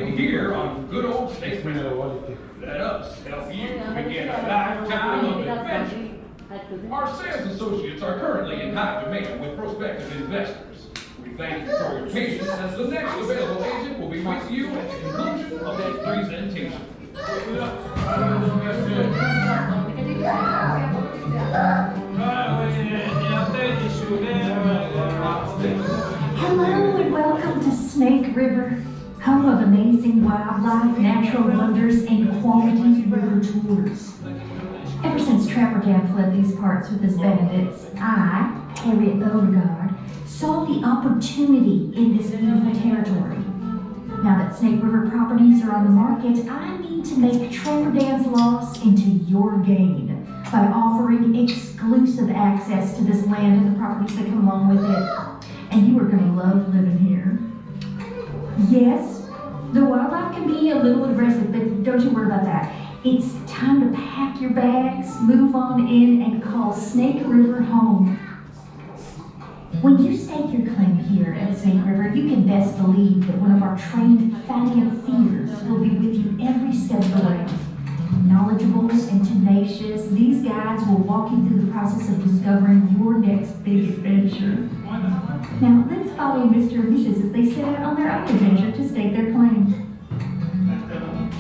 Here on good old Snake River. Let us help you begin a lifetime of adventure. Our sales associates are currently in high demand with prospective investors. We thank you for your patience as the next available agent will be with you at the conclusion of this presentation. Hello and welcome to Snake River, home of amazing wildlife, natural wonders, and quality river tours. Ever since Trapper Dan fled these parts with his bandits, I, Harriet Beauregard, saw the opportunity in this beautiful territory. Now that Snake River properties are on the market, I need to make Trapper Dan's loss into your gain by offering exclusive access to this land and the properties that come along with it. And you are going to love living here. Yes, the wildlife can be a little aggressive, but don't you worry about that. It's time to pack your bags, move on in, and call Snake River home. When you stake your claim here at Snake River, you can best believe that one of our trained financiers will be with you every step of the way. Knowledgeable and tenacious, these guides will walk you through the process of discovering your next big adventure. Now, let's follow Mr. and Mrs. as they set out on their own adventure to stake their claim.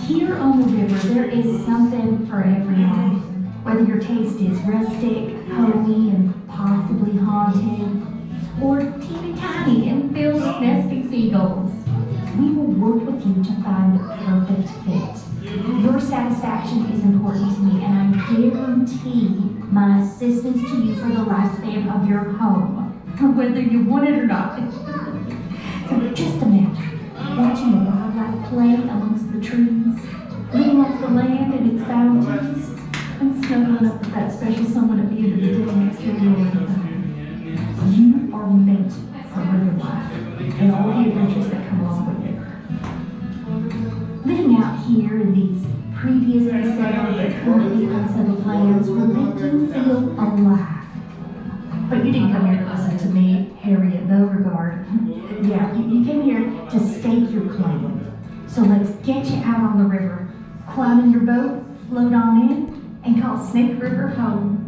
Here on the river, there is something for everyone. Whether your taste is rustic, homey, and possibly haunted, or teeny tiny and filled with nesting seagulls, we will work with you to find the perfect fit. Your satisfaction is important to me, and I guarantee my assistance to you for the lifespan of your home, whether you want it or not. So just imagine watching the wildlife play amongst the trees, living off the land and its bounties, and snuggling up with that special someone at the end of the day next to you. You are meant for river life and all the adventures that come along with it. Living out here in these previously settled but currently unsettled lands will make you feel alive. But you didn't come here to listen to me, Harriet Beauregard. Yeah, you came here to stake your claim. So let's get you out on the river, climb in your boat, float on in, and call Snake River home.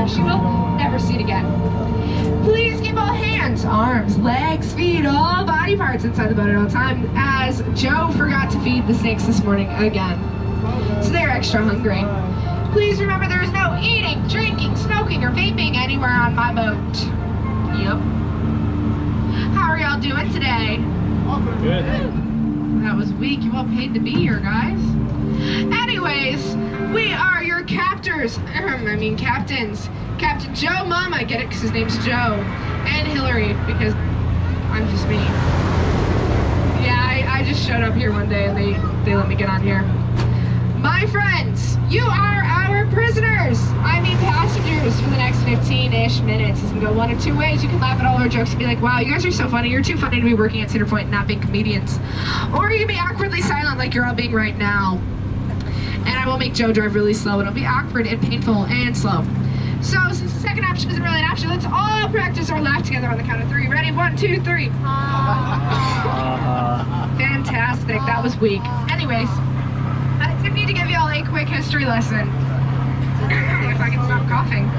She will never see it again. Please keep all hands, arms, legs, feet, all body parts inside the boat at all time, as Joe forgot to feed the snakes this morning again. So they're extra hungry. Please remember there is no eating, drinking, smoking, or vaping anywhere on my boat. Yep. How are y'all doing today? Good. That was weak. You all paid to be here, guys. Anyways, we are your captors. Captains. Captain Joe Mama, get it? Because his name's Joe. And Hillary, because I'm just me. Yeah, I just showed up here one day and they let me get on here. My friends, you are our prisoners. Passengers for the next 15-ish minutes. This can go one of two ways. You can laugh at all our jokes and be like, wow, you guys are so funny. You're too funny to be working at Cedar and not being comedians. Or you can be awkwardly silent like you're all being right now. And I will make Joe drive really slow. It'll be awkward and painful and slow. So since the second option isn't really an option, let's all practice our laugh together on the count of 3. Ready? 1, 2, 3. Fantastic. That was weak. Anyways, I do need to give you all a quick history lesson. If I can stop coughing.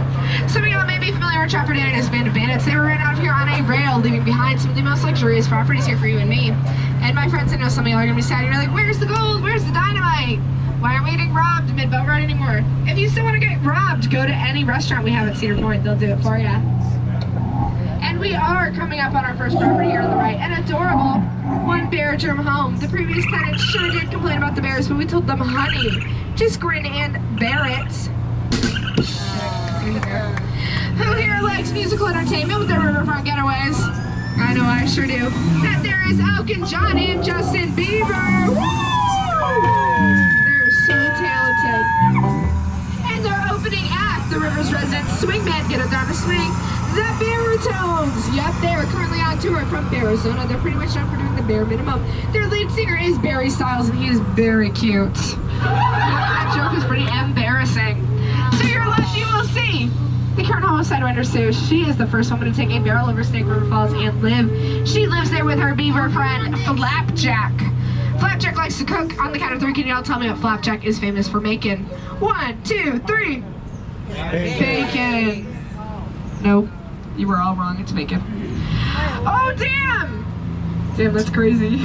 Some of y'all may be familiar with Trapper Dan and his band of bandits. They were ran out of here on a rail, leaving behind some of the most luxurious properties here for you and me. And my friends, I know some of y'all are gonna be sad. You're like, where's the gold? Where's the dynamite? Why aren't we getting robbed mid-boat ride anymore? If you still want to get robbed, go to any restaurant we have at Cedar Point. They'll do it for you. And we are coming up on our first property here on the right. An adorable one-bedroom home. The previous tenants sure did complain about the bears, but we told them, honey, just grin and bear it. Who here likes musical entertainment with their riverfront getaways? I know I sure do. That there is Elkin John and Justin Bieber. Woo! They're so talented. And their opening act, the Rivers resident swing band, get it down to swing, the Baritones. Yep, they are currently on tour from Arizona. They're pretty much known for doing the bare minimum. Their lead singer is Barry Styles, and he is very cute. That joke is pretty embarrassing. To your left, you will see the current homicide render Sue. She is the first woman to take a barrel over Snake River Falls and live. She lives there with her beaver friend, Flapjack. Flapjack likes to cook. On the count of 3, can y'all tell me what Flapjack is famous for making? 1, 2, 3. Bacon. No, you were all wrong. It's bacon. Oh, damn! Damn, that's crazy.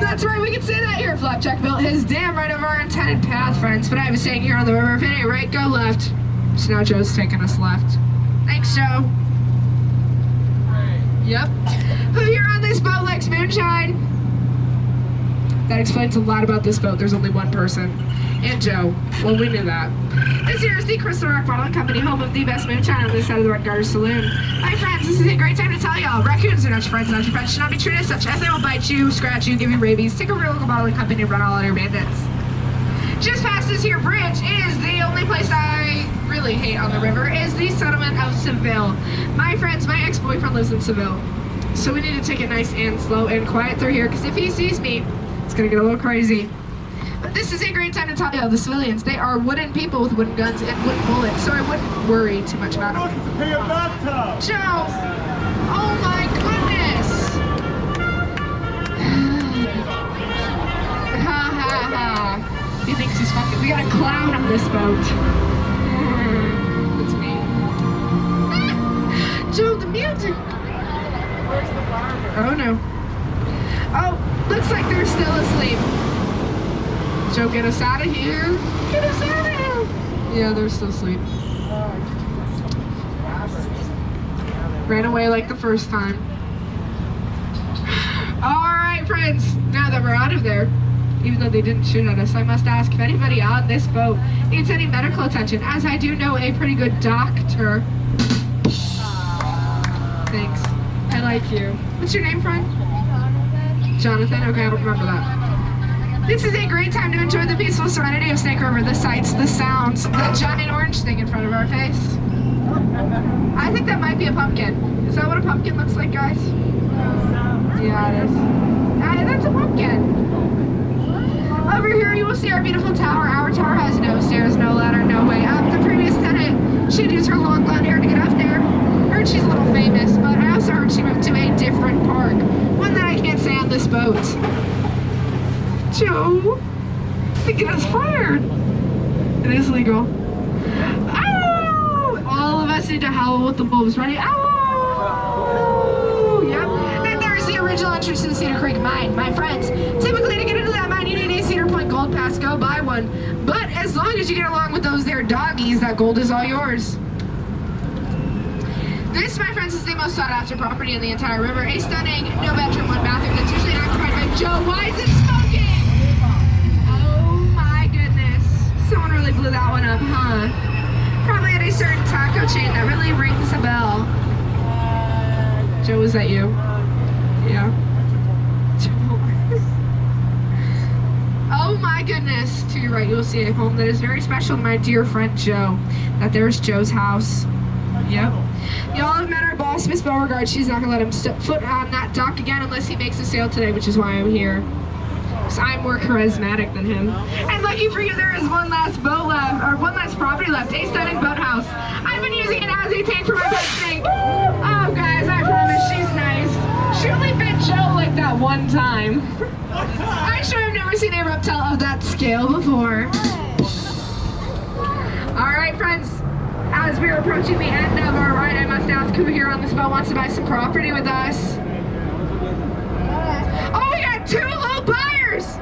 That's right, we can say that here. Flapjack built his dam right over our intended path, friends. But I have a saying here on the river, if it ain't right, go left. So now Joe's taking us left. Thanks, Joe. Yep. Who here on this boat likes moonshine? That explains a lot about this boat. There's only one person. And Joe. Well, we knew that. This here is the Crystal Rock Bottling Company, home of the best moonshine on this side of the Red Garter Saloon. My friends, this is a great time to tell y'all, raccoons are not your friends, not your friends, should not be treated as such, as they will bite you, scratch you, give you rabies, take over your local bottling company and run all your bandits. Just past this here bridge is the only place I really hate on the river, is the settlement of Seville. My friends, my ex-boyfriend lives in Seville, so we need to take it nice and slow and quiet through here, because if he sees me, it's gonna get a little crazy. But this is a great time to tell you, the civilians, they are wooden people with wooden guns and wooden bullets, so I wouldn't worry too much about them. Joe! Oh my goodness! Ha ha ha. He thinks he's fucking. We got a clown on this boat. It's me. Joe, the music! Where's the barber? Oh no. Oh, looks like they're still asleep. Joe, get us out of here. Get us out of here. Yeah, they're still asleep. Ran away like the first time. Alright, friends. Now that we're out of there, even though they didn't shoot at us, I must ask if anybody on this boat needs any medical attention, as I do know a pretty good doctor. Thanks. I like you. What's your name, friend? Jonathan? Okay, I don't remember that. This is a great time to enjoy the peaceful serenity of Snake River, the sights, the sounds, the giant orange thing in front of our face. I think that might be a pumpkin. Is that what a pumpkin looks like, guys? Yeah, it is. That's a pumpkin. Over here you will see our beautiful tower. Our tower has no stairs, no ladder, no way up. The previous tenant, she'd use her long blonde hair to get up there. Heard she's a little famous, but I also heard she moved to a different park. One that I can't say on this boat. Joe, they get us fired. It is legal. Ow! All of us need to howl with the bulbs. Ready? Ow! Yep. And there's the original entrance to the Cedar Creek mine. My friends, typically to get into that mine, you need a Cedar Point gold pass. Go buy one. But as long as you get along with those there doggies, that gold is all yours. This, my friends, is the most sought after property in the entire river. A stunning, no bedroom, one bathroom that's usually occupied by Joe. Why is it smoking? Oh my goodness. Someone really blew that one up, huh? Probably at a certain taco chain that really rings a bell. Joe, is that you? Yeah. Oh my goodness. To your right, you'll see a home that is very special to my dear friend Joe. That there's Joe's house. Yep. Y'all have met our boss, Miss Beauregard. She's not gonna let him step foot on that dock again unless he makes a sale today, which is why I'm here. Because I'm more charismatic than him. And lucky for you, there is one last boat left, or one last property left, a stunning boathouse. I've been using it as a tank for my pet snake. Oh guys, I promise she's nice. She only bit Joe like that one time. I'm sure I've never seen a reptile of that scale before. Alright friends. As we are approaching the end of our ride, I must ask who here on this boat wants to buy some property with us. Oh, we got 2 low buyers!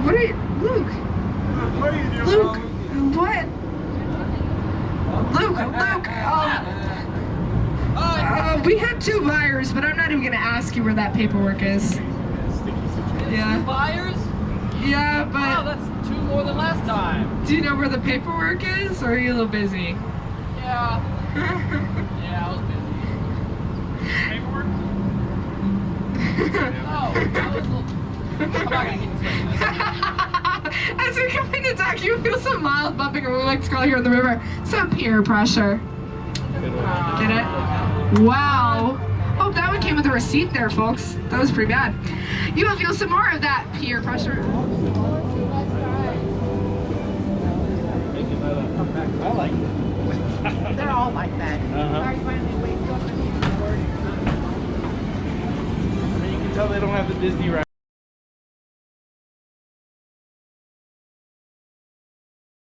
What are you, Luke? What are you doing? Luke, what? Luke, we had 2 buyers, but I'm not even gonna ask you where that paperwork is. Yeah. Buyers? Yeah, Wow, but that's 2 more than last time. do you know where the paperwork is, or are you a little busy? Yeah. Yeah, I was busy. Paperwork? Oh, I was a little... I'm not gonna get into this. As we come into dock, you feel some mild bumping, or we like to call here in the river, some peer pressure. Get it? Wow. Oh, that one came with a receipt there, folks. That was pretty bad. You will feel some more of that peer pressure. I like it. They're all like that. I mean, you can tell they don't have the Disney ride.